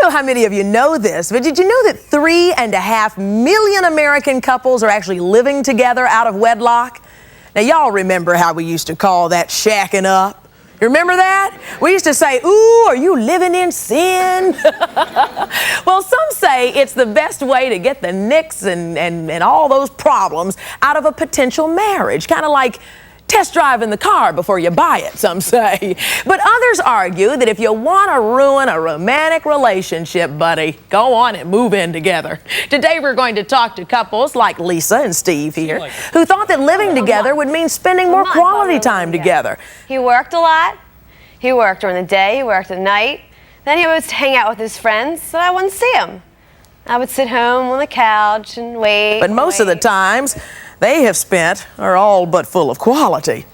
know how many of you know this, but did you know that 3.5 million American couples are actually living together out of wedlock? Now, y'all remember how we used to call that shacking up? You remember that? We used to say, ooh, are you living in sin? Well, some say it's the best way to get the nicks and all those problems out of a potential marriage, kind of like test driving the car before you buy it, some say. But others argue that if you want to ruin a romantic relationship, buddy, go on and move in together. Today we're going to talk to couples like Lisa and Steve here, who thought that living together would mean spending more quality time together. He worked a lot. He worked during the day, he worked at night. Then he would hang out with his friends, so I wouldn't see him. I would sit home on the couch and wait. But most of the times they have spent are all but full of quality.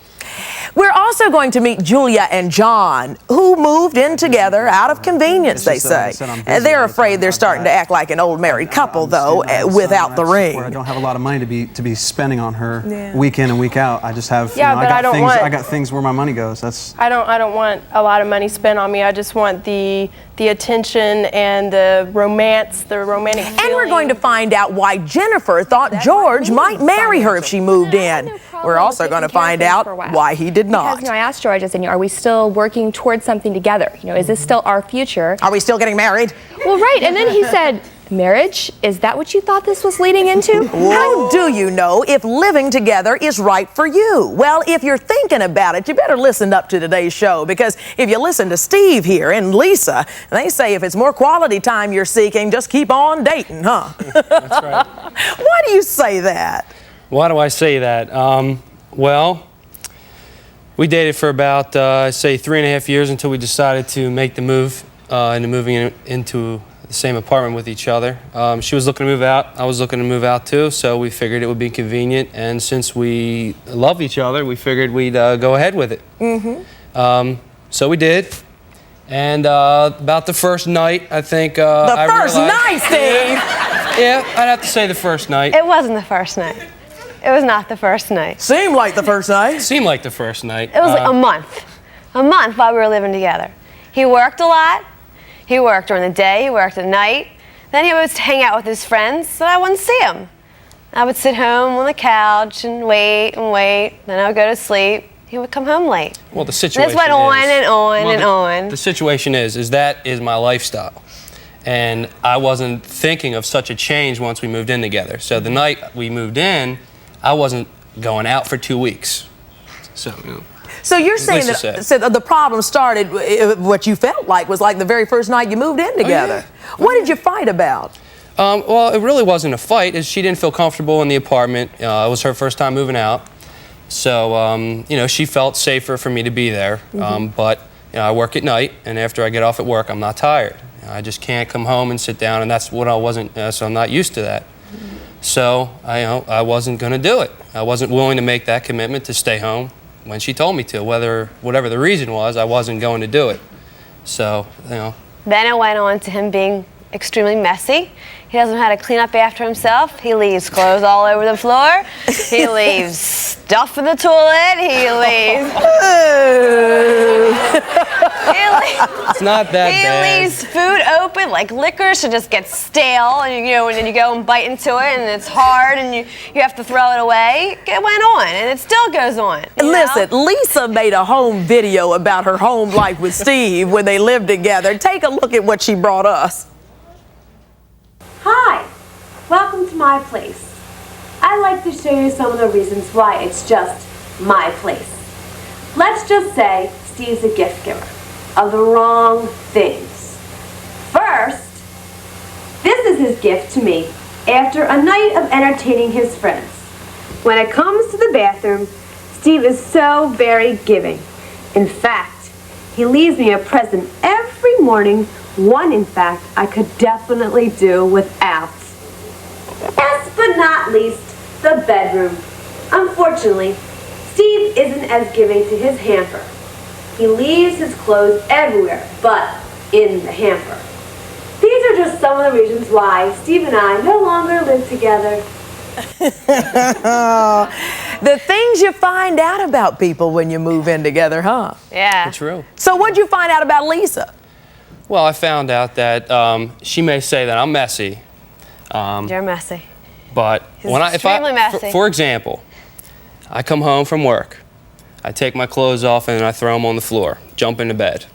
We're also going to meet Julia and John, who moved in together out of convenience, they say. They're afraid they're starting to act like an old married couple, though, without the ring. I don't have a lot of money to be spending on her week in and week out. I just have, I got things where my money goes. I don't want a lot of money spent on me. I just want the attention and the romance, the romantic feeling. And we're going to find out why Jennifer thought George might marry her if she moved in. We're also going to find out why he did not. Because, I asked George, I said, are we still working towards something together? Is this still our future? Are we still getting married? Well, right. And then he said, marriage? Is that what you thought this was leading into? How do you know if living together is right for you? Well, if you're thinking about it, you better listen up to today's show, because if you listen to Steve here and Lisa, they say if it's more quality time you're seeking, just keep on dating, huh? That's right. Why do you say that? Why do I say that? Well, we dated for about, say, 3.5 years until we decided to make the move into moving into the same apartment with each other. She was looking to move out. I was looking to move out too, so we figured it would be convenient. And since we love each other, we figured we'd go ahead with it. So we did. And about the first night, I think I first realized, night, Steve! Yeah, I'd have to say the first night. It wasn't the first night. It was not the first night. Seemed like the first night. Seemed like the first night. It was like a month. A month while we were living together. He worked a lot. He worked during the day, he worked at night. Then he would hang out with his friends, so I wouldn't see him. I would sit home on the couch and wait and wait. Then I would go to sleep. He would come home late. Well, the situation this went on and on and on. The situation is that is my lifestyle. And I wasn't thinking of such a change once we moved in together. So the night we moved in, I wasn't going out for 2 weeks. So, So you're saying that the problem started, what you felt like was like the very first night you moved in together. What did you fight about? Well, it really wasn't a fight. She didn't feel comfortable in the apartment. It was her first time moving out. So, she felt safer for me to be there. But I work at night, and after I get off at work, I'm not tired. I just can't come home and sit down, and that's what I wasn't, so I'm not used to that. So, I wasn't going to do it. I wasn't willing to make that commitment to stay home when she told me to. Whatever the reason was, I wasn't going to do it. So, Then it went on to him being extremely messy. He doesn't know how to clean up after himself. He leaves clothes all over the floor. He leaves stuff in the toilet. He leaves... It's not that bad. He leaves food open, like licorice, and just gets stale, and and then you go and bite into it, and it's hard, and you have to throw it away. It went on, and it still goes on. Listen, Lisa made a home video about her home life with Steve when they lived together. Take a look at what she brought us. Hi, welcome to my place. I'd like to show you some of the reasons why it's just my place. Let's just say Steve's a gift giver of the wrong things. First, this is his gift to me after a night of entertaining his friends. When it comes to the bathroom, Steve is so very giving. In fact, he leaves me a present every morning, one in fact I could definitely do without. Last but not least, the bedroom. Unfortunately, Steve isn't as giving to his hamper. He leaves his clothes everywhere, but in the hamper. These are just some of the reasons why Steve and I no longer live together. The things you find out about people when you move in together, huh? Yeah. True. So what'd you find out about Lisa? Well, I found out that she may say that I'm messy. You're messy. But extremely messy. For example, I come home from work, I take my clothes off and I throw them on the floor, jump into bed,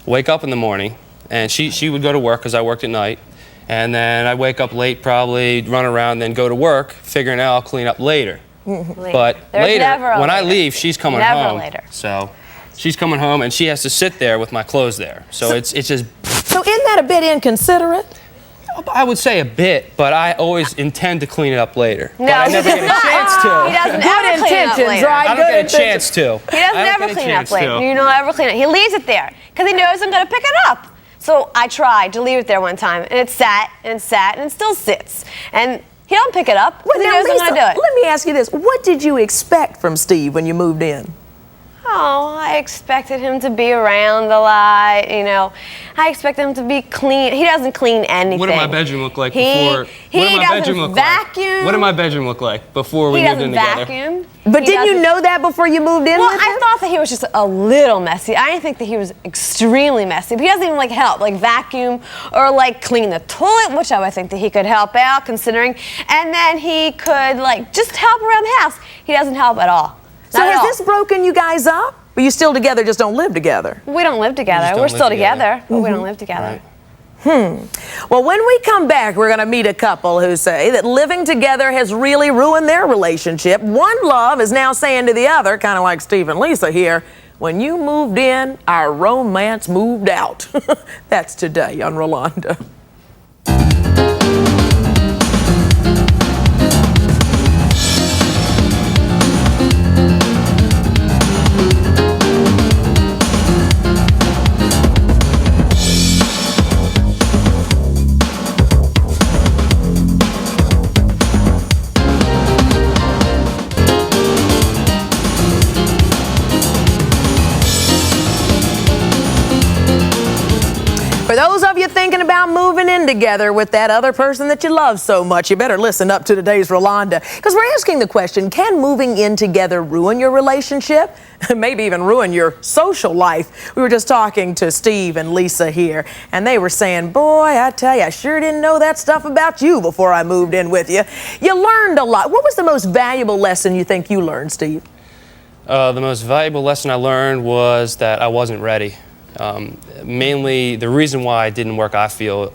wake up in the morning, and she would go to work because I worked at night, and then I wake up late, probably run around, then go to work, figuring out I'll clean up later. But later, when I leave, she's coming home. Later. So she's coming home and she has to sit there with my clothes there. So it's just. So isn't that a bit inconsiderate? I would say a bit, but I always intend to clean it up later. No, but I never get a chance to. He doesn't ever clean it up later. Right? I don't get a chance to. He doesn't ever clean it up later. You don't ever clean it. He leaves it there because he knows I'm going to pick it up. So I tried to leave it there one time, and it sat and sat and it still sits. And he don't pick it up because he knows I'm going to do it. Let me ask you this. What did you expect from Steve when you moved in? Oh, I expected him to be around a lot, you know. I expected him to be clean. He doesn't clean anything. What did my bedroom look like He before? doesn't vacuum. What did my bedroom look like before we He moved in doesn't together? vacuum. But didn't you know that before you moved in Well, with I him? thought that he was just a little messy. I didn't think that he was extremely messy. But he doesn't even like help, like vacuum or like clean the toilet, which I would think that he could help out, considering. And then he could like just help around the house. He doesn't help at all. So has this broken you guys up? Are you still together, just don't live together? We don't live together. We're still together, but we don't live together. Right. Well, when we come back, we're going to meet a couple who say that living together has really ruined their relationship. One love is now saying to the other, kind of like Steve and Lisa here, when you moved in, our romance moved out. That's today on Rolonda. For those of you thinking about moving in together with that other person that you love so much, you better listen up to today's Rolonda. Because we're asking the question, can moving in together ruin your relationship? Maybe even ruin your social life. We were just talking to Steve and Lisa here, and they were saying, boy, I tell you, I sure didn't know that stuff about you before I moved in with you. You learned a lot. What was the most valuable lesson you think you learned, Steve? The most valuable lesson I learned was that I wasn't ready. Mainly, the reason why it didn't work, I feel,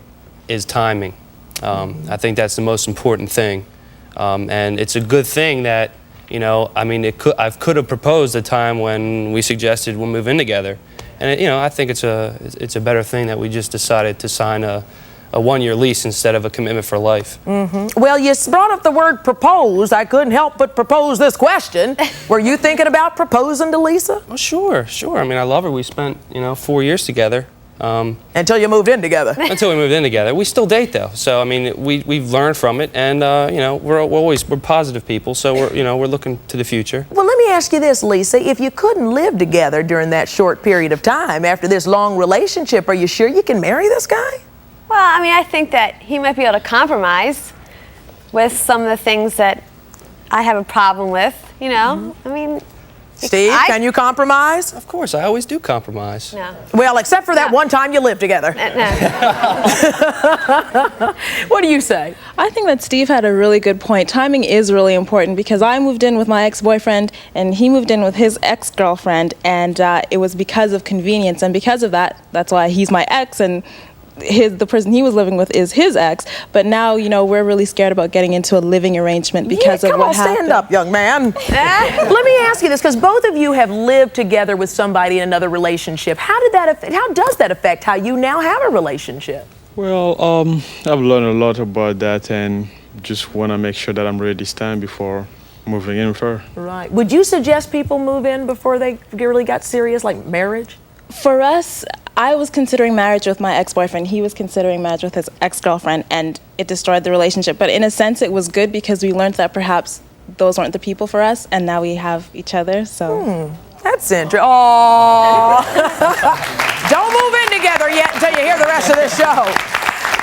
is timing. I think that's the most important thing. And it's a good thing that, you know, I mean, I could have proposed a time when we suggested we'll move in together. And, you know, I think it's a better thing that we just decided to sign a one-year lease instead of a commitment for life. Well, you brought up the word propose. I couldn't help but propose this question. Were you thinking about proposing to Lisa? Oh, sure. I mean, I love her. We spent, 4 years together. Until you moved in together. Until we moved in together. We still date, though. So, I mean, we've learned from it, and, we're positive people, so we're looking to the future. Well, let me ask you this, Lisa. If you couldn't live together during that short period of time after this long relationship, are you sure you can marry this guy? Well, I mean, I think that he might be able to compromise with some of the things that I have a problem with, you know? I mean... Steve, can you compromise? Of course, I always do compromise. No. Well, except for that one time you lived together. No. What do you say? I think that Steve had a really good point. Timing is really important because I moved in with my ex-boyfriend and he moved in with his ex-girlfriend, and it was because of convenience, and because of that, that's why he's my ex, and the person he was living with is his ex. But now, we're really scared about getting into a living arrangement because of what happened. Stand up, young man. Let me ask you this, because both of you have lived together with somebody in another relationship. How does that affect how you now have a relationship? Well, I've learned a lot about that, and just want to make sure that I'm ready this time before moving in with her. Right. Would you suggest people move in before they really got serious, like marriage? For us, I was considering marriage with my ex-boyfriend. He was considering marriage with his ex-girlfriend, and it destroyed the relationship. But in a sense, it was good because we learned that perhaps those weren't the people for us, and now we have each other, so... That's interesting. Oh, don't move in together yet until you hear the rest of this show.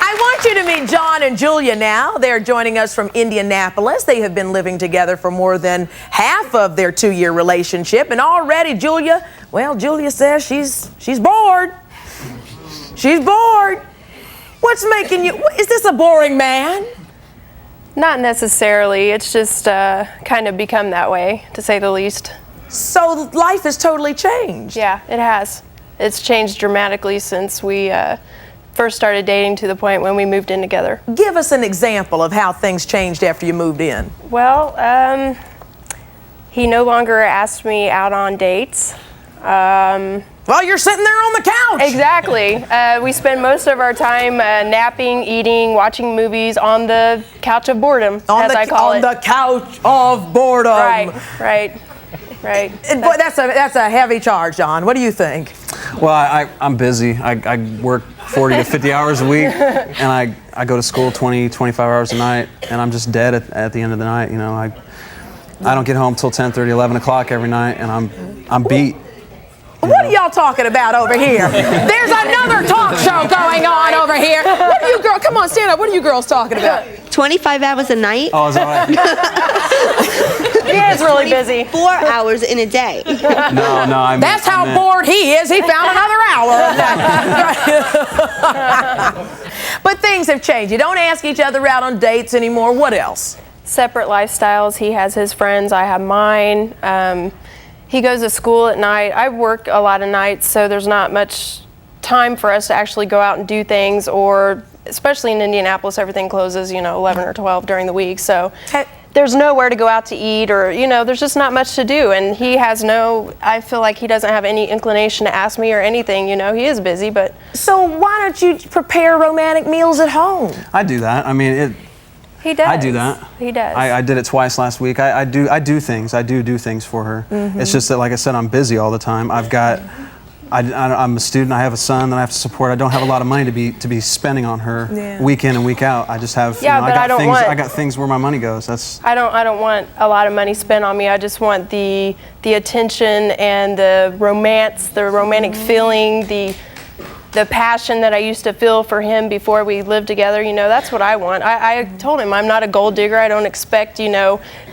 I want you to meet John and Julia now. They're joining us from Indianapolis. They have been living together for more than half of their 2-year relationship. And already Julia says she's bored. She's bored. What's making you, is this a boring man? Not necessarily. It's just kind of become that way, to say the least. So life has totally changed. Yeah, it has. It's changed dramatically since we first started dating to the point when we moved in together. Give us an example of how things changed after you moved in. Well, he no longer asked me out on dates. Well, you're sitting there on the couch. Exactly. We spend most of our time napping, eating, watching movies on the couch of boredom, as I call it. On the couch of boredom. Right. Boy, that's a heavy charge, John. What do you think? Well, I'm busy. I work 40 to 50 hours a week, and I go to school 20, 25 hours a night, and I'm just dead at the end of the night. You know, I don't get home till 10:30, 11 o'clock every night, and I'm beat. What are y'all talking about over here? There's another talk show going on over here. What are you girls? Come on, stand up. What are you girls talking about? 25 hours a night. Oh, is that right? He is really busy. 4 hours in a day. No, I mean, That's how bored he is. He found another hour. But things have changed. You don't ask each other out on dates anymore. What else? Separate lifestyles. He has his friends. I have mine. He goes to school at night. I work a lot of nights, so there's not much time for us to actually go out and do things, or especially in Indianapolis, everything closes, 11 or 12 during the week. So there's nowhere to go out to eat, or, there's just not much to do. And he has I feel like he doesn't have any inclination to ask me or anything. He is busy, but. So why don't you prepare romantic meals at home? I do that. I mean, He does. I do that. He does. I did it twice last week. I do things. I do things for her. Mm-hmm. It's just that, like I said, I'm busy all the time. I'm a student. I have a son that I have to support. I don't have a lot of money to be spending on her week in and week out. I just have. Yeah, but I got things where my money goes. I don't want a lot of money spent on me. I just want the attention and the romance, the romantic feeling, the passion that I used to feel for him before we lived together. That's what I want. I told him I'm not a gold digger. I don't expect,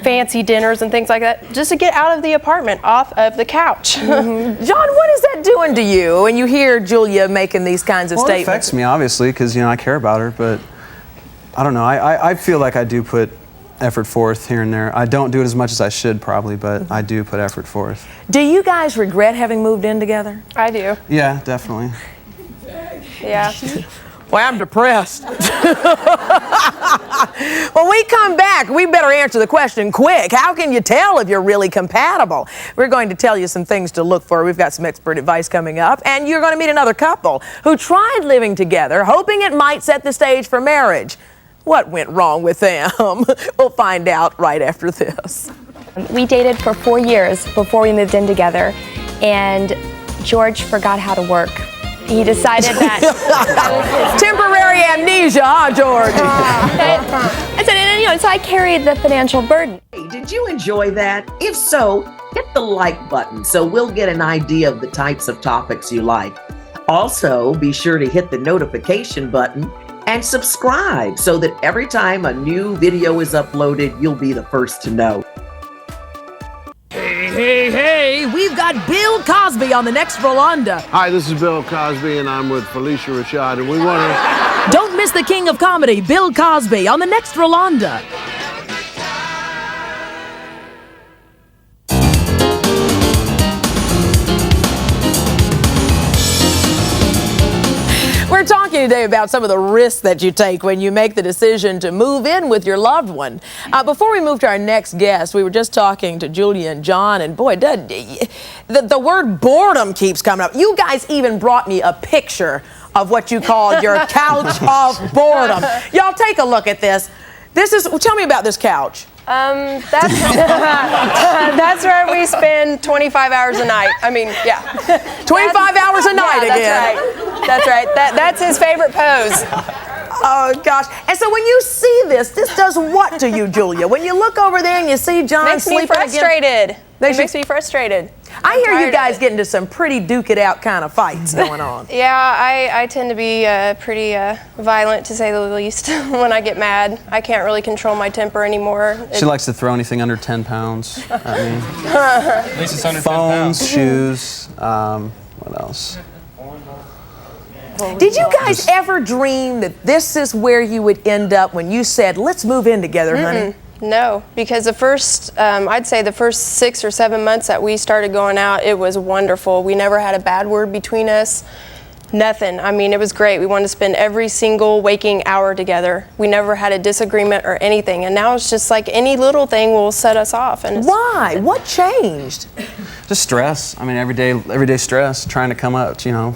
fancy dinners and things like that. Just to get out of the apartment, off of the couch. Mm-hmm. John, what is that doing to you when you hear Julia making these kinds of statements? It affects me, obviously, because, I care about her, but I don't know. I feel like I do put effort forth here and there. I don't do it as much as I should, probably, but I do put effort forth. Do you guys regret having moved in together? I do. Yeah, definitely. Yeah. Well, I'm depressed. When we come back, we better answer the question quick. How can you tell if you're really compatible? We're going to tell you some things to look for. We've got some expert advice coming up. And you're going to meet another couple who tried living together, hoping it might set the stage for marriage. What went wrong with them? We'll find out right after this. We dated for 4 years before we moved in together, and George forgot how to work. He decided that was his temporary amnesia, huh, George? So I carried the financial burden. Hey, did you enjoy that? If so, hit the like button so we'll get an idea of the types of topics you like. Also, be sure to hit the notification button and subscribe so that every time a new video is uploaded, you'll be the first to know. Hey, we've got Bill Cosby on the next Rolonda. Hi, this is Bill Cosby, and I'm with Felicia Rashad, and we want to... Don't miss the king of comedy, Bill Cosby, on the next Rolonda. We're talking today about some of the risks that you take when you make the decision to move in with your loved one. Before we move to our next guest, we were just talking to Julia and John, and boy, the word boredom keeps coming up. You guys even brought me a picture of what you called your couch of boredom. Y'all take a look at this. Tell me about this couch. That's where we spend 25 hours a night. I mean, yeah. 25 hours a night again. That's right. That's his favorite pose. Oh, gosh. And so when you see this does what to you, Julia? When you look over there and you see John sleeping again? Makes me frustrated. It makes me frustrated. I hear you guys get into some pretty duke-it-out kind of fights going on. Yeah, I tend to be pretty violent, to say the least, when I get mad. I can't really control my temper anymore. She likes to throw anything under 10 pounds at me. At least it's under 10 pounds. Phones, shoes, what else? Did you guys ever dream that this is where you would end up when you said, let's move in together, honey? No, because the first, I'd say the first 6 or 7 months that we started going out, it was wonderful. We never had a bad word between us. Nothing. I mean, it was great. We wanted to spend every single waking hour together. We never had a disagreement or anything. And now it's just like any little thing will set us off. And why? What changed? Just stress. I mean, everyday stress, trying to come up, you know.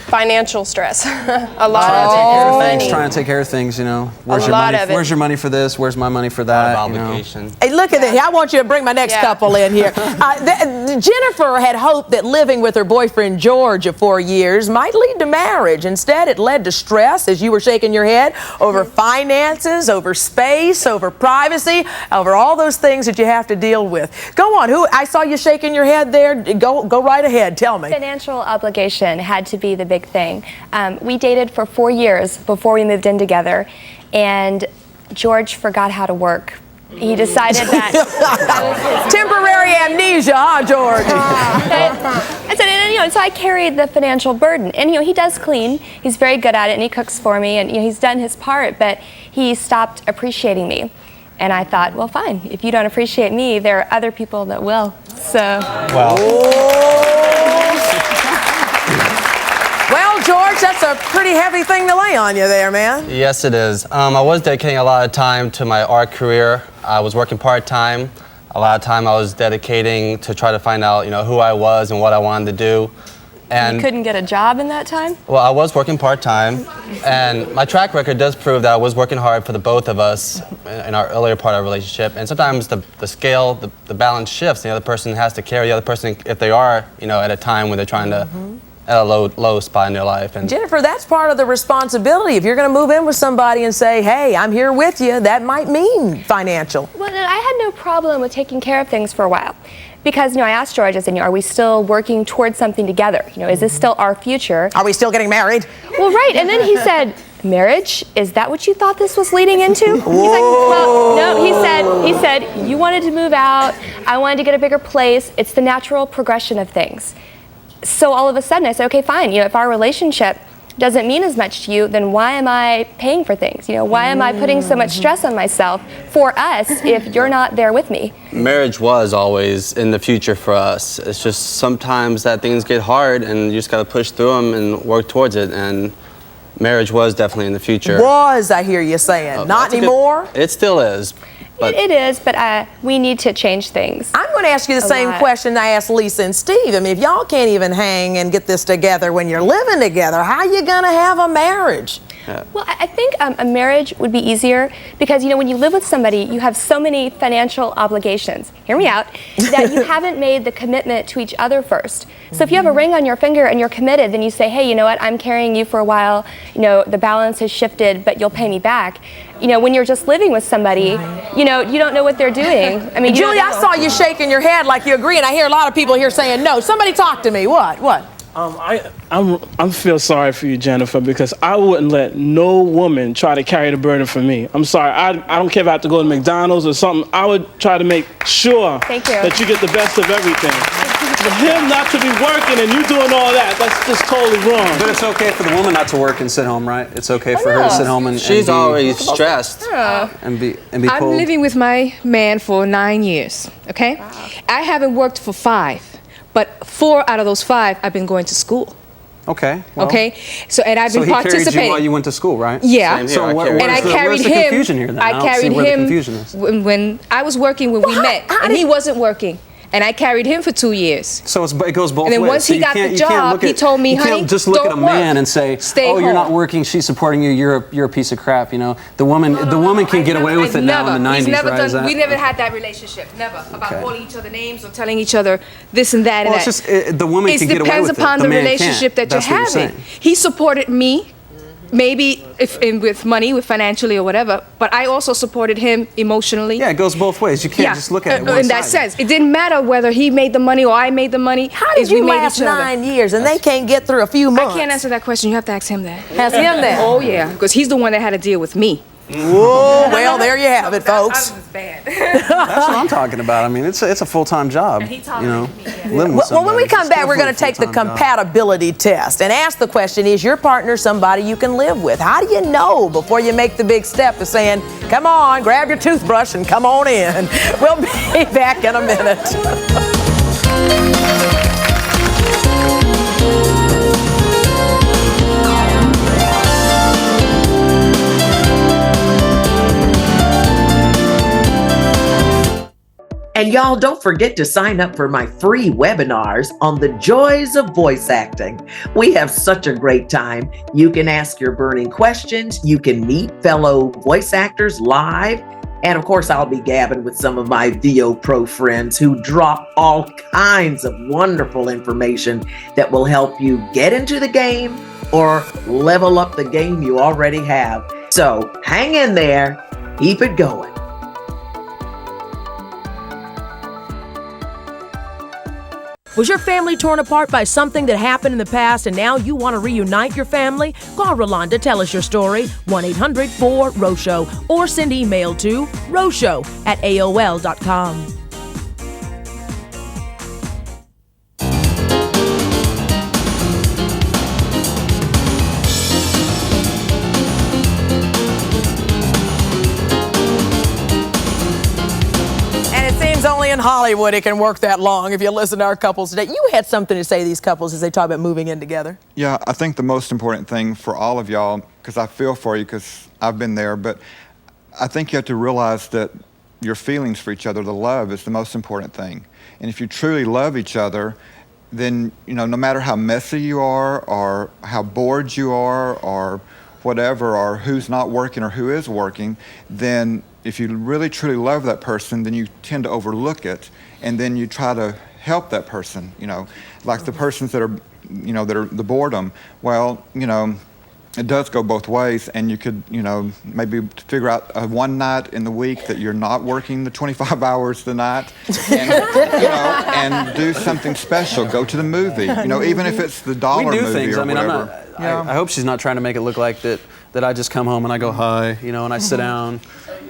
Financial stress. A lot of it. Money. Trying to take care of things, you know. Where's A your lot money? of it. Where's your money for this? Where's my money for that? Obligation. Hey, look at this. I want you to bring my next couple in here. Jennifer had hoped that living with her boyfriend George of 4 years might lead to marriage. Instead, it led to stress, as you were shaking your head, over finances, over space, over privacy, over all those things that you have to deal with. Go on. I saw you shaking your head there. Go right ahead. Tell me. Financial obligation had to be the big thing. We dated for 4 years before we moved in together, and George forgot how to work. He decided that was his temporary amnesia, huh, George? So I carried the financial burden, and he does clean. He's very good at it, and he cooks for me, and he's done his part. But he stopped appreciating me, and I thought, well, fine. If you don't appreciate me, there are other people that will. So. Well, George, that's a pretty heavy thing to lay on you there, man. Yes, it is. I was dedicating a lot of time to my art career. I was working part-time. A lot of time I was dedicating to try to find out, who I was and what I wanted to do. And you couldn't get a job in that time? Well, I was working part-time, and my track record does prove that I was working hard for the both of us in our earlier part of our relationship. And sometimes the scale, the balance shifts. The other person has to carry the other person if they are, at a time when they're trying to at a low spot in their life. And Jennifer, that's part of the responsibility. If you're going to move in with somebody and say, hey, I'm here with you, that might mean financial. Well, I had no problem with taking care of things for a while. Because, I asked George, I said, are we still working towards something together? Is this still our future? Are we still getting married? Well, right. And then he said, marriage? Is that what you thought this was leading into? He's like, well, no, he said, you wanted to move out. I wanted to get a bigger place. It's the natural progression of things. So all of a sudden I said, okay, fine. If our relationship doesn't mean as much to you, then why am I paying for things? Why am I putting so much stress on myself for us if you're not there with me? marriage was always in the future for us. It's just sometimes that things get hard and you just got to push through them and work towards it. And marriage was definitely in the future. Was, I hear you saying. Not anymore? It still is. But it is, but we need to change things. I'm going to ask you the same question I asked Lisa and Steve. I mean, if y'all can't even hang and get this together when you're living together, how are you going to have a marriage? Well, I think a marriage would be easier because, when you live with somebody, you have so many financial obligations, hear me out, that you haven't made the commitment to each other first. So if you have a ring on your finger and you're committed, then you say, hey, you know what, I'm carrying you for a while, the balance has shifted, but you'll pay me back. When you're just living with somebody, you don't know what they're doing. I mean, Julie, I saw you shaking your head like you agree, and I hear a lot of people here saying no. Somebody talk to me. What? I feel sorry for you, Jennifer, because I wouldn't let no woman try to carry the burden for me. I'm sorry. I don't care if I have to go to McDonald's or something. I would try to make sure that you get the best of everything. For him not to be working and you doing all that, that's just totally wrong. But it's okay for the woman not to work and sit home, right? It's okay for her to sit home and she's be already stressed. and be I'm pulled. living with my man for 9 years, okay? Wow. I haven't worked for 5, but 4 out of those 5 I've been going to school. Okay. Well, okay. So I've been so he participating. carried you while you went to school, right? Yeah. So I carried where's the him. confusion here then? I carried him when I was working when we met, and he wasn't working. And I carried him for 2 years. So it goes both ways. And then once he got the job, he told me, honey, you can't just look at a man and say, stay home. You're not working, she's supporting you, you're a piece of crap, The woman can get away with it now in the 90s, right? We never had that relationship, never, about calling each other names or telling each other this and that and that. It's just, the woman can get away with it. It depends upon the relationship that you're having. He supported me. Maybe with money, with financially or whatever, but I also supported him emotionally. Yeah, it goes both ways. You can't just look at it one in that sense. It didn't matter whether he made the money or I made the money. How did you last 9 years and they can't get through a few months? I can't answer that question. You have to ask him that. Ask him that. Oh, yeah, because he's the one that had to deal with me. Whoa, well, there you have it, folks. That's what I'm talking about. I mean, it's a full-time job. You know, living with Well, when we somebody. come It's back, we're going definitely to take the a full-time job. compatibility test and ask the question, is your partner somebody you can live with? How do you know before you make the big step of saying, come on, grab your toothbrush and come on in? We'll be back in a minute. And y'all, don't forget to sign up for my free webinars on the joys of voice acting. We have such a great time. You can ask your burning questions. You can meet fellow voice actors live. And of course, I'll be gabbing with some of my VO Pro friends who drop all kinds of wonderful information that will help you get into the game or level up the game you already have. So hang in there. Keep it going. Was your family torn apart by something that happened in the past and now you want to reunite your family? Call Rolonda, tell us your story, 1-800-4-ROSHO, or send email to rosho@aol.com. Only in Hollywood it can work that long if you listen to our couples today. You had something to say to these couples as they talk about moving in together. Yeah, I think the most important thing for all of y'all, because I feel for you because I've been there, but I think you have to realize that your feelings for each other, the love, is the most important thing. And if you truly love each other, then, you know, no matter how messy you are or how bored you are or whatever, or who's not working or who is working, then if you really truly love that person, then you tend to overlook it, and then you try to help that person, you know, like the persons that are, you know, that are the boredom. Well, you know, it does go both ways, and you could, you know, maybe figure out one night in the week that you're not working the 25 hours the night, and, you know, and do something special. Go to the movie, you know, even if it's the dollar we do movie things. or I mean, whatever. I hope she's not trying to make it look like that I just come home and I go hi, you know, and I sit down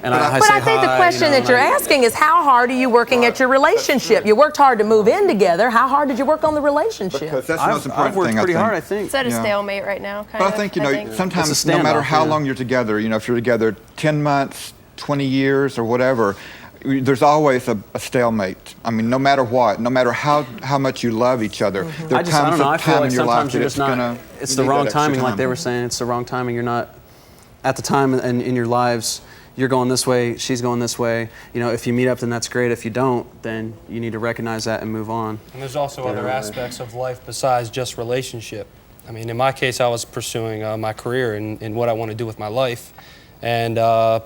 and I But say I think hi, the question you know, that you're asking is, how hard are you working at your relationship? You worked hard to move in together. How hard did you work on the relationship? Because that's the most important I've worked thing, pretty I think. hard, I think. It's at a Yeah. stalemate right now, kind But of. I think, you know, sometimes It's a no matter standoff, how yeah. long you're together, you know, if you're together 10 months, 20 years or whatever, there's always a stalemate. I mean, no matter what, no matter how much you love each other, there are I don't know. I times feel time like in your life sometimes that you're it's just not. gonna. It's you the need wrong that extra timing, like time. they were saying. It's the wrong timing. You're not at the time in your lives. You're going this way. She's going this way. You know, if you meet up, then that's great. If you don't, then you need to recognize that and move on. And there's also other aspects of life besides just relationship. I mean, in my case, I was pursuing my career and what I want to do with my life, and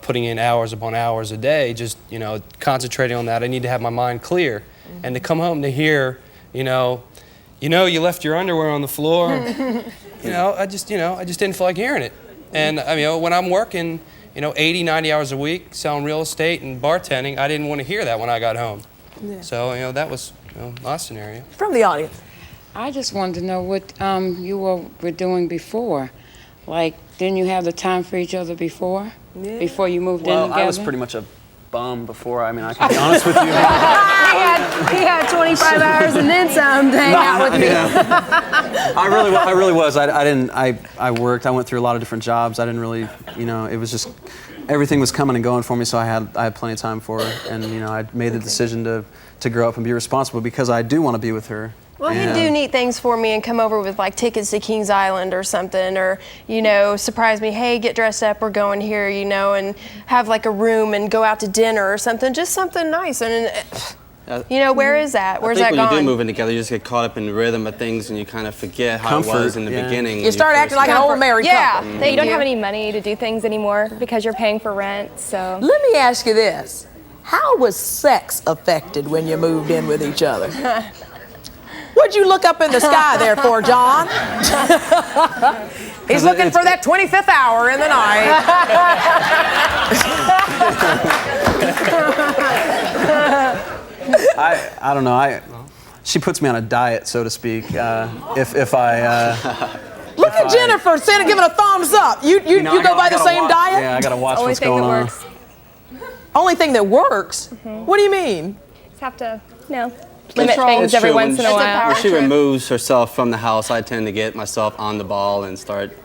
putting in hours upon hours a day, just, you know, concentrating on that. I need to have my mind clear. And to come home to hear, you left your underwear on the floor. I just didn't feel like hearing it. And I mean, when I'm working, 80, 90 hours a week, selling real estate and bartending, I didn't want to hear that when I got home. Yeah. So, that was my scenario. From the audience. I just wanted to know what you were doing before. Like, didn't you have the time for each other before? Yeah. Before you moved in together? Well, I was pretty much a bum before. I mean, I can be honest with you. he had 25 hours and then some to hang out with me. I really was. I worked. I went through a lot of different jobs. I didn't really, it was just, everything was coming and going for me, so I had plenty of time for her. And, I made the decision to grow up and be responsible because I do want to be with her. Well, he'd do neat things for me and come over with like tickets to Kings Island or something, or, surprise me, hey, get dressed up, we're going here, and have like a room and go out to dinner or something, just something nice. And, where is that? Where's that when gone? you do move in together, you just get caught up in the rhythm of things and you kind of forget how it was in the beginning. You start acting like an old married couple. Yeah, you don't have any money to do things anymore because you're paying for rent, so. Let me ask you this. How was sex affected when you moved in with each other? What'd you look up in the sky there for, John? He's looking for that 25th hour in the night. I don't know. She puts me on a diet, so to speak. If I. Let Look at Jennifer giving a thumbs up. You go by the same diet? Yeah, I gotta watch what's going on. Only thing that works? What do you mean? Just have to, limit things every once in a while. When she removes herself from the house, I tend to get myself on the ball and start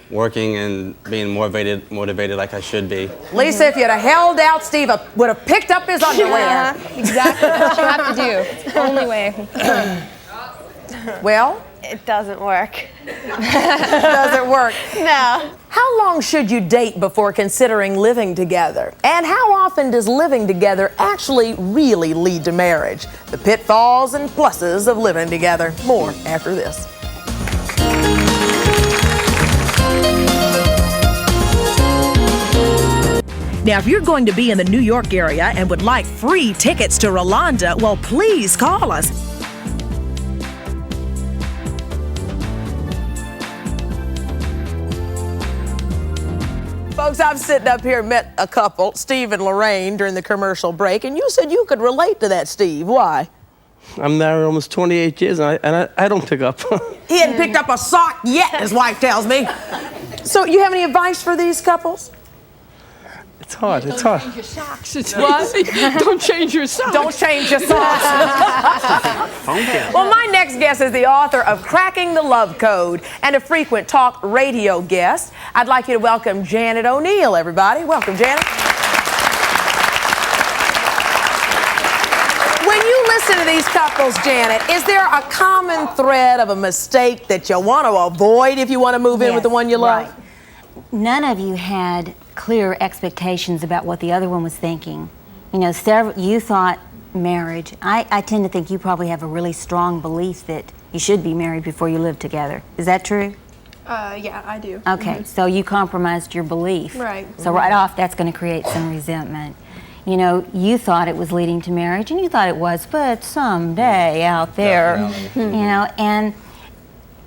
working and being motivated like I should be. Lisa, if you'd have held out, Steve would have picked up his underwear. Exactly what you have to do. It's the only way. Well? It doesn't work. Doesn't work. No. How long should you date before considering living together? And how often does living together actually really lead to marriage? The pitfalls and pluses of living together. More after this. Now, if you're going to be in the New York area and would like free tickets to Rolonda, well, please call us. Folks, I'm sitting up here, met a couple, Steve and Lorraine, during the commercial break, and you said you could relate to that, Steve. Why? I'm married almost 28 years, and I don't pick up. He hadn't picked up a sock yet, his wife tells me. So you have any advice for these couples? It's hard, it's hard. Don't change your socks. What? Don't change your socks. Don't change your socks. Well, my next guest is the author of Cracking the Love Code and a frequent talk radio guest. I'd like you to welcome Janet O'Neill, everybody. Welcome, Janet. When you listen to these couples, Janet, is there a common thread of a mistake that you want to avoid if you want to move in with the one you love? Right. None of you had clear expectations about what the other one was thinking. You know, you thought marriage. I tend to think you probably have a really strong belief that you should be married before you live together. Is that true? Yeah, I do. Okay, so you compromised your belief. Right. So right off, that's going to create some resentment. You know, you thought it was leading to marriage, and you thought it was, but someday out there, you know, and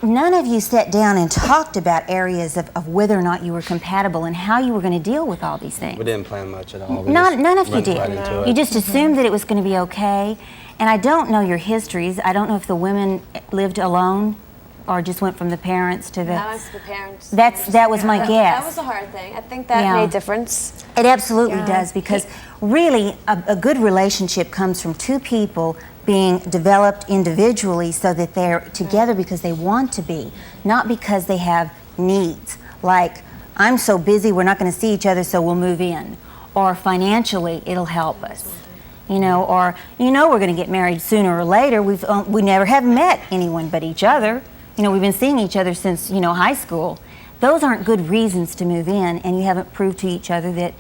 none of you sat down and talked about areas of whether or not you were compatible and how you were going to deal with all these things. We didn't plan much at all. None of you did. You just assumed that it was going to be okay. And I don't know your histories. I don't know if the women lived alone or just went from the parents to the... That was the parents. That was my guess. That was a hard thing. I think that made a difference. It absolutely does, because really a good relationship comes from two people being developed individually so that they're together because they want to be, not because they have needs. Like, I'm so busy, we're not going to see each other, so we'll move in. Or financially, it'll help us. You know, or, you know, we're going to get married sooner or later. We never have met anyone but each other. You know, we've been seeing each other since, you know, high school. Those aren't good reasons to move in, and you haven't proved to each other that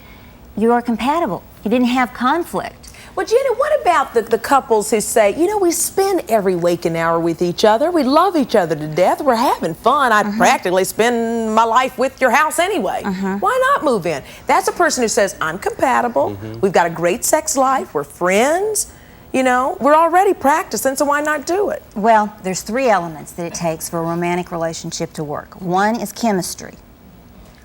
you are compatible. You didn't have conflict. Well, Janet, what about the couples who say, you know, we spend every waking hour with each other. We love each other to death. We're having fun. I'd practically spend my life with your house anyway. Why not move in? That's a person who says, I'm compatible. We've got a great sex life. We're friends. You know, we're already practicing, so why not do it? Well, there's three elements that it takes for a romantic relationship to work. One is chemistry,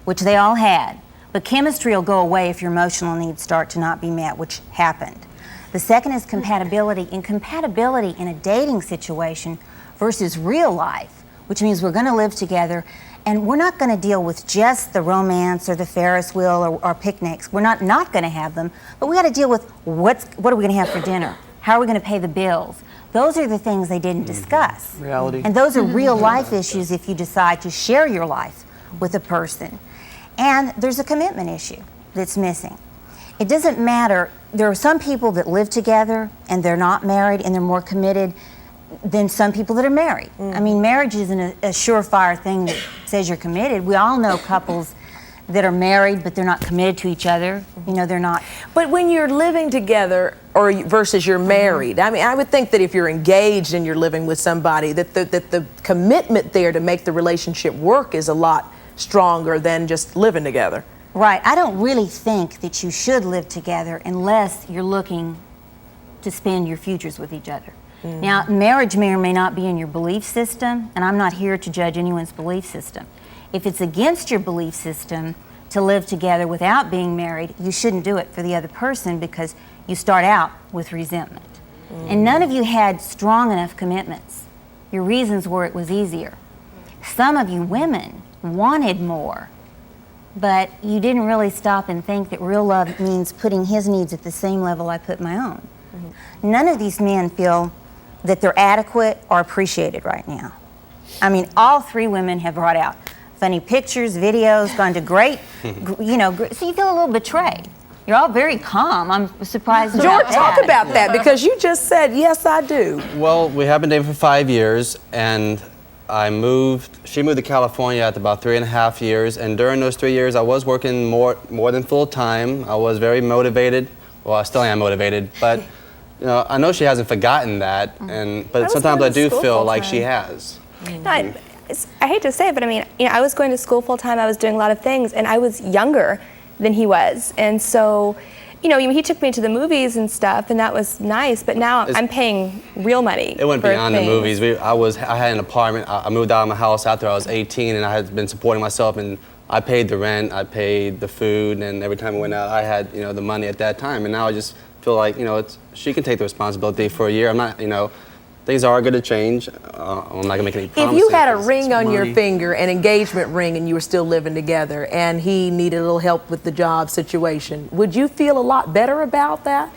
which they all had. But chemistry will go away if your emotional needs start to not be met, which happened. The second is compatibility. And compatibility in a dating situation versus real life, which means we're going to live together and we're not going to deal with just the romance or the Ferris wheel or picnics. We're not going to have them, but we got to deal with what are we going to have for dinner? How are we going to pay the bills? Those are the things they didn't discuss. Reality. And those are real life issues if you decide to share your life with a person. And there's a commitment issue that's missing. It doesn't matter. There are some people that live together and they're not married and they're more committed than some people that are married. I mean, marriage isn't a surefire thing that says you're committed. We all know couples that are married but they're not committed to each other. You know, they're not. But when you're living together or versus you're married, I mean, I would think that if you're engaged and you're living with somebody, that the commitment there to make the relationship work is a lot stronger than just living together. Right. I don't really think that you should live together unless you're looking to spend your futures with each other. Now, marriage may or may not be in your belief system, and I'm not here to judge anyone's belief system. If it's against your belief system to live together without being married, you shouldn't do it for the other person because you start out with resentment. And none of you had strong enough commitments. Your reasons were it was easier. some of you women wanted more, but you didn't really stop and think that real love means putting his needs at the same level I put my own. None of these men feel that they're adequate or appreciated right now. I mean, all three women have brought out funny pictures, videos, gone to great, you know, so you feel a little betrayed. You're all very calm. I'm surprised about George, that. talk about that, because you just said, yes, I do. Well, we have been dating for 5 years, and she moved to California after about 3.5 years, and during those 3 years, I was working more than full time. I was very motivated. Well, I still am motivated, but you know, I know she hasn't forgotten that, but sometimes I do feel like she has. No, I hate to say it, but I mean, you know, I was going to school full time. I was doing a lot of things, and I was younger than he was, and so, you know, he took me to the movies and stuff, and that was nice. But now I'm paying real money. It went for beyond things. the movies. I had an apartment. I moved out of my house after I was 18, and I had been supporting myself, and I paid the rent, I paid the food, and every time I went out, I had, you know, the money at that time. And now I just feel like, you know, she can take the responsibility for a year. I'm not, you know. Things are going to change. I'm not going to make any promises. If you had a ring on your finger, an engagement ring, and you were still living together, and he needed a little help with the job situation, would you feel a lot better about that?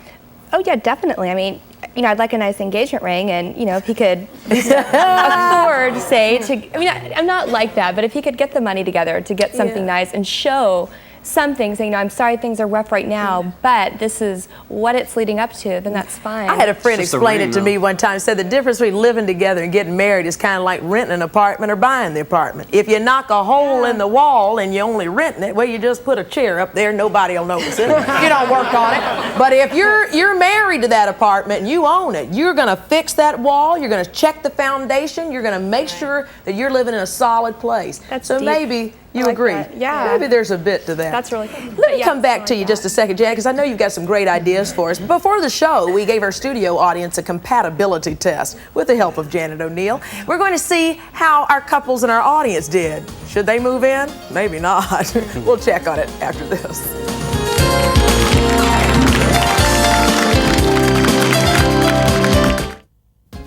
Oh yeah, definitely. I mean, you know, I'd like a nice engagement ring, and you know, if he could afford, say, to. I mean, I'm not like that, but if he could get the money together to get something nice and show something, saying, you know, I'm sorry things are rough right now, but this is what it's leading up to, then that's fine. I had a friend explain it to me one time, said the difference between living together and getting married is kind of like renting an apartment or buying the apartment. If you knock a hole in the wall and you're only renting it, well, you just put a chair up there, nobody will notice it. You don't work on it. But if you're married to that apartment and you own it, you're going to fix that wall, you're going to check the foundation, you're going to make sure that you're living in a solid place. That's so deep. Maybe you like agree. that. Yeah. Maybe there's a bit to that. That's really good. Let me come back to you just a second, Janet, because I know you've got some great ideas for us. Before the show, we gave our studio audience a compatibility test with the help of Janet O'Neill. We're going to see how our couples in our audience did. Should they move in? Maybe not. We'll check on it after this.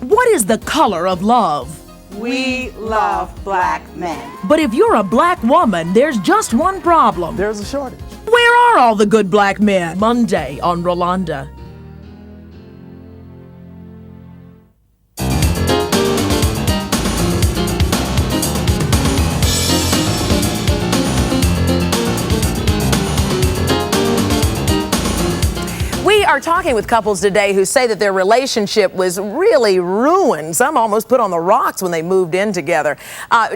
What is the color of love? We love black men. But if you're a black woman, there's just one problem. There's a shortage. Where are all the good black men? Monday on Rolonda. We are talking with couples today who say that their relationship was really ruined. Some almost put on the rocks when they moved in together.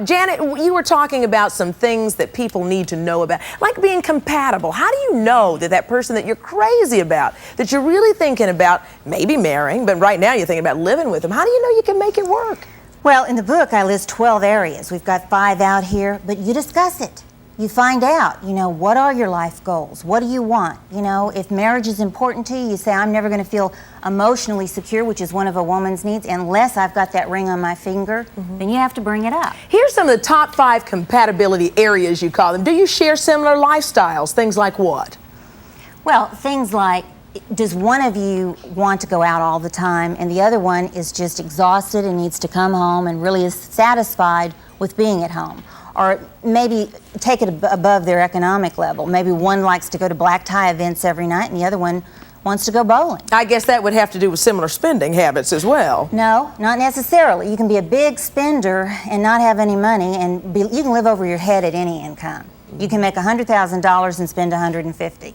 Janet, you were talking about some things that people need to know about, like being compatible. How do you know that that person that you're crazy about, that you're really thinking about maybe marrying, but right now you're thinking about living with them, how do you know you can make it work? Well, in the book, I list 12 areas. We've got 5 out here, but you discuss it. You find out, you know, what are your life goals? What do you want? You know, if marriage is important to you, you say, I'm never going to feel emotionally secure, which is one of a woman's needs, unless I've got that ring on my finger, then you have to bring it up. Here's some of the top 5 compatibility areas, you call them. Do you share similar lifestyles? Things like what? Well, things like, does one of you want to go out all the time and the other one is just exhausted and needs to come home and really is satisfied with being at home? Or maybe take it above their economic level. Maybe one likes to go to black tie events every night and the other one wants to go bowling. I guess that would have to do with similar spending habits as well. No, not necessarily. You can be a big spender and not have any money, and you can live over your head at any income. You can make $100,000 and spend $150,000.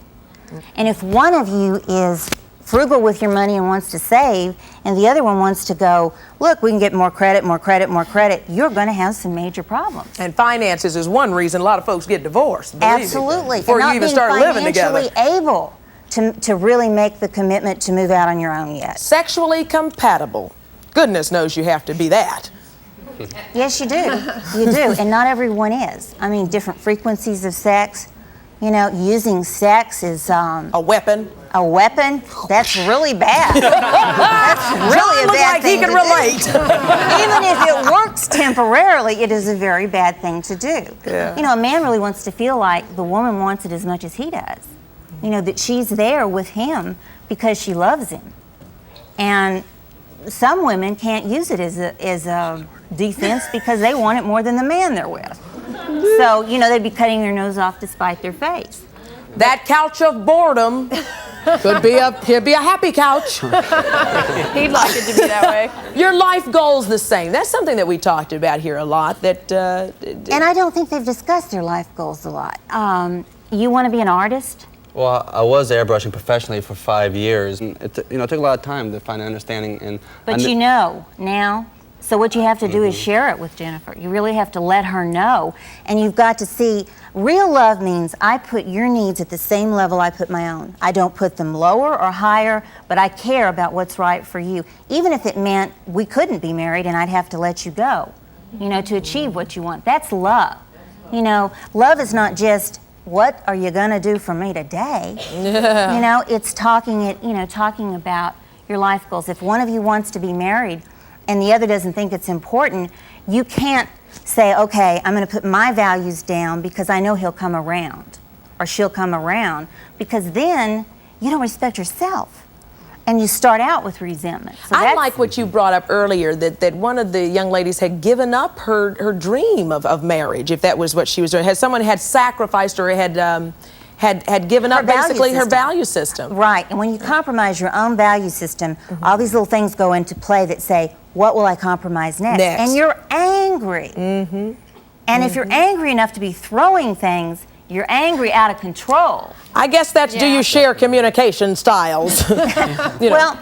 And if one of you is frugal with your money and wants to save, and the other one wants to go, look, we can get more credit, more credit, more credit, you're going to have some major problems. And finances is one reason a lot of folks get divorced. Absolutely. Before you even start living together. Not being financially able to really make the commitment to move out on your own yet. Sexually compatible. Goodness knows you have to be that. Yes, you do. You do. And not everyone is. I mean, different frequencies of sex. You know, using sex is a weapon. A weapon? That's really bad. That's really a bad thing he can relate. Even if it works temporarily, it is a very bad thing to do. Yeah. You know, a man really wants to feel like the woman wants it as much as he does. You know, that she's there with him because she loves him. And some women can't use it as defense because they want it more than the man they're with. So, you know, they'd be cutting their nose off to spite their face. That couch of boredom could be a happy couch. He'd like it to be that way. Your life goal's the same. That's something that we talked about here a lot. And I don't think they've discussed their life goals a lot. You want to be an artist? Well, I was airbrushing professionally for 5 years. And it took a lot of time to find an understanding. And But you know now. So what you have to do is share it with Jennifer. You really have to let her know. And you've got to see, real love means I put your needs at the same level I put my own. I don't put them lower or higher, but I care about what's right for you. Even if it meant we couldn't be married and I'd have to let you go, you know, to achieve what you want. That's love. You know, love is not just, what are you gonna do for me today? Yeah. You know, it's talking about your life goals. If one of you wants to be married, and the other doesn't think it's important, you can't say, okay, I'm going to put my values down because I know he'll come around or she'll come around, because then you don't respect yourself and you start out with resentment. So I like what you brought up earlier, that one of the young ladies had given up her dream of marriage, if that was what she was doing. Someone had sacrificed or had given up basically her value system. Right, and when you compromise your own value system, all these little things go into play that say, what will I compromise next? And you're angry. And if you're angry enough to be throwing things, you're angry out of control. I guess that's, do you share communication styles? You know. Well,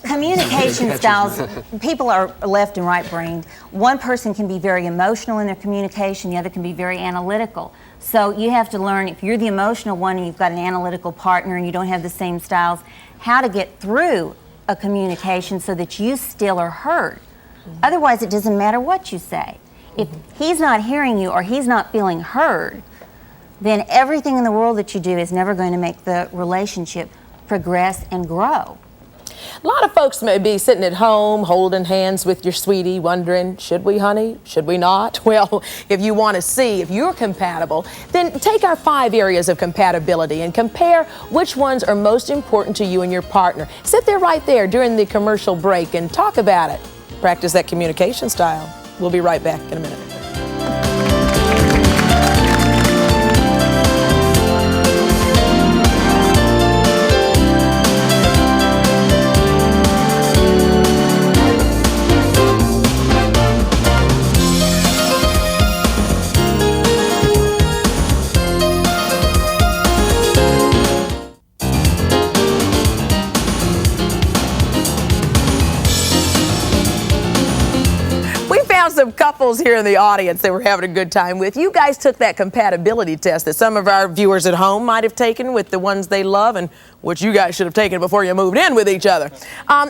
communication styles, people are left and right brained. One person can be very emotional in their communication, the other can be very analytical. So you have to learn, if you're the emotional one and you've got an analytical partner and you don't have the same styles, how to get through a communication so that you still are heard. Otherwise, it doesn't matter what you say. If he's not hearing you or he's not feeling heard, then everything in the world that you do is never going to make the relationship progress and grow. A lot of folks may be sitting at home holding hands with your sweetie wondering, should we, honey? Should we not? Well, if you want to see if you're compatible, then take our 5 areas of compatibility and compare which ones are most important to you and your partner. Sit there right there during the commercial break and talk about it. Practice that communication style. We'll be right back in a minute. Some couples here in the audience that we're having a good time with. You guys took that compatibility test that some of our viewers at home might have taken with the ones they love, and which you guys should have taken before you moved in with each other.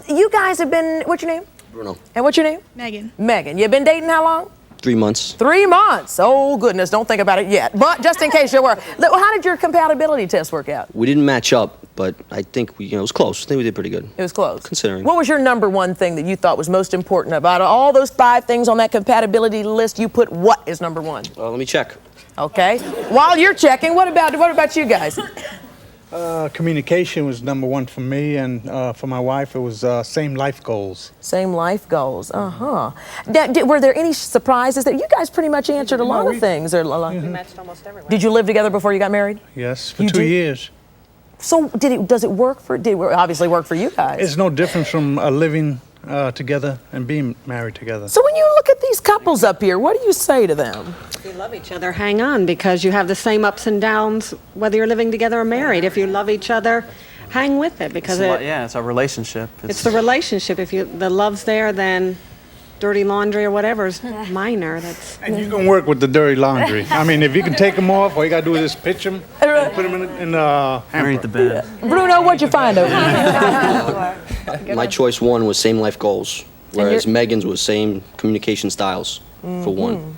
You guys have been, what's your name? Bruno. And what's your name? Megan. Megan. You've been dating how long? 3 months. 3 months. Oh, goodness. Don't think about it yet. But just in case you were. How did your compatibility test work out? We didn't match up, but I think it was close. I think we did pretty good. It was close. Considering. What was your number one thing that you thought was most important about all those 5 things on that compatibility list? You put what is number one? Let me check. Okay. While you're checking, what about you guys? Communication was number one for me, and for my wife, it was same life goals. Same life goals. Were there any surprises that you guys pretty much answered a lot of things? We matched almost everywhere. Did you live together before you got married? Yes, for 2 years. So does it work for? Did it obviously work for you guys? It's no different from living together and being married together. So when you look at these couples up here, what do you say to them? If you love each other, hang on, because you have the same ups and downs whether you're living together or married. If you love each other, hang with it, because it's a relationship. It's the relationship. If the love's there, then dirty laundry or whatever is minor. And you can work with the dirty laundry. I mean, if you can take them off, all you gotta do is just pitch them and put them in the hamper. Underneath the bed. Bruno, what'd you find over here? My choice 1 was same life goals, whereas Megan's was same communication styles for 1.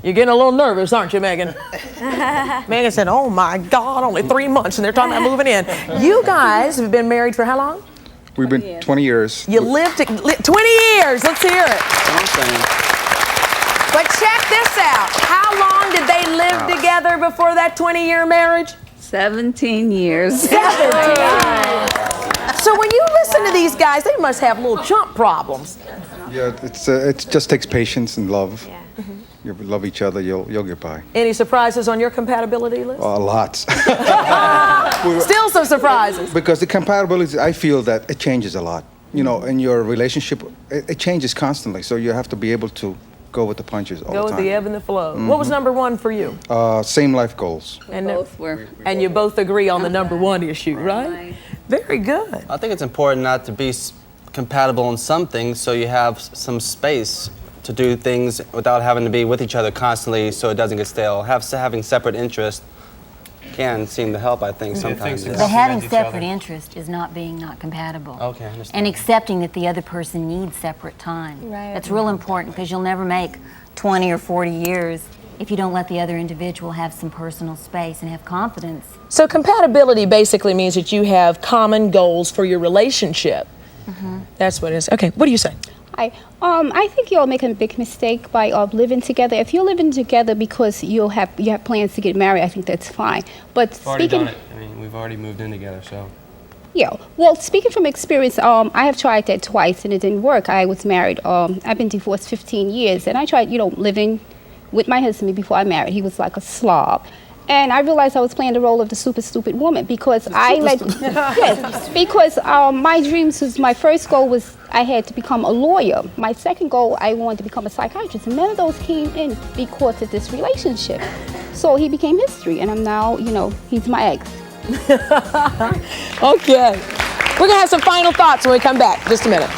You're getting a little nervous, aren't you, Megan? Megan said, oh my God, only 3 months and they're talking about moving in. You guys have been married for how long? We've been 20 years. You lived 20 years. Let's hear it. But check this out. How long did they live together before that 20-year marriage? 17 years. 17. So when you listen to these guys, they must have little chump problems. Yeah, it just takes patience and love. Yeah. You love each other, you'll get by. Any surprises on your compatibility list? Lots. Still some surprises. Because the compatibility, I feel that it changes a lot. You know, in your relationship, it changes constantly. So you have to be able to go with the punches all the time. Go with the ebb and the flow. What was number one for you? Same life goals. And both were. And you both agree on the number one issue, right? Very good. I think it's important not to be compatible in some things, so you have some space to do things without having to be with each other constantly, so it doesn't get stale. Having separate interests can seem to help, I think, sometimes. But having separate interest is not being not compatible. Okay, I understand. And accepting that the other person needs separate time. Right. That's real important, because you'll never make 20 or 40 years if you don't let the other individual have some personal space and have confidence. So compatibility basically means that you have common goals for your relationship. That's what it is. Okay, what do you say? I think you're making a big mistake by living together. If you're living together because you have plans to get married, I think that's fine. But We've already done it. I mean, we've already moved in together, so. Yeah. Well, speaking from experience, I have tried that twice and it didn't work. I was married. I've been divorced 15 years, and I tried, living with my husband before I married. He was like a slob. And I realized I was playing the role of the super stupid woman because because my dreams was, my first goal was I had to become a lawyer. My second goal, I wanted to become a psychiatrist. And none of those came in because of this relationship. So he became history, and I'm now, he's my ex. Okay. We're going to have some final thoughts when we come back. Just a minute.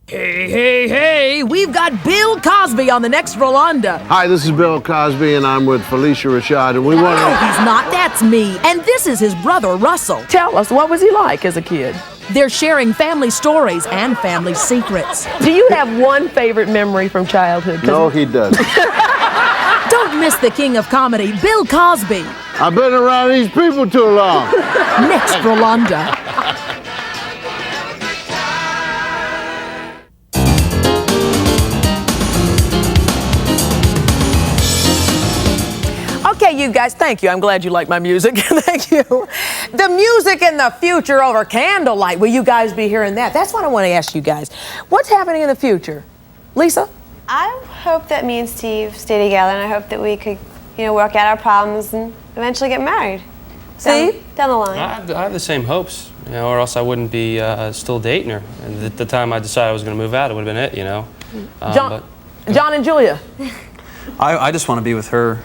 Hey, we've got Bill Cosby on the next Rolonda. Hi, this is Bill Cosby, and I'm with Felicia Rashad, and we want to... No, he's not. That's me. And this is his brother, Russell. Tell us, what was he like as a kid? They're sharing family stories and family secrets. Do you have one favorite memory from childhood? No, he doesn't. Don't miss the king of comedy, Bill Cosby. I've been around these people too long. Next Rolonda. Okay, you guys, thank you. I'm glad you like my music. Thank you. The music in the future over candlelight. Will you guys be hearing that? That's what I want to ask you guys. What's happening in the future? Lisa? I hope that me and Steve stay together, and I hope that we could, work out our problems and eventually get married. Steve? Down the line. I have the same hopes, or else I wouldn't be still dating her. And at the time I decided I was going to move out, it would have been it, John and Julia? I just want to be with her.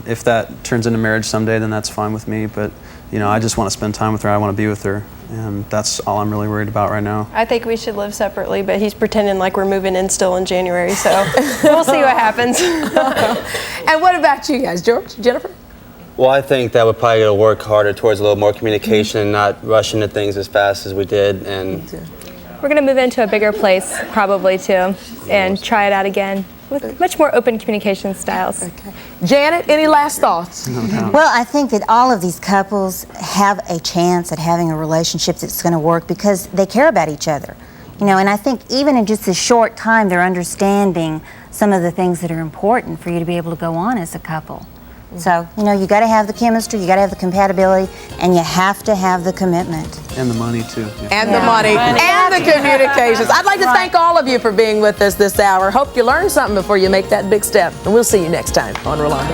If that turns into marriage someday, then that's fine with me. But, I just want to spend time with her. I want to be with her. And that's all I'm really worried about right now. I think we should live separately, but he's pretending like we're moving in still in January, so we'll see what happens. And what about you guys, George, Jennifer? Well, I think that we're probably going to work harder towards a little more communication and not rush into things as fast as we did. And We're going to move into a bigger place, probably, too, and try it out again with much more open communication styles. Okay. Janet, any last thoughts? Well, I think that all of these couples have a chance at having a relationship that's going to work because they care about each other. And I think even in just this short time, they're understanding some of the things that are important for you to be able to go on as a couple. So, you got to have the chemistry, you got to have the compatibility, and you have to have the commitment. And the money, too. Yeah. And the money. And the communications. I'd like to thank all of you for being with us this hour. Hope you learned something before you make that big step. And we'll see you next time on Rolonda.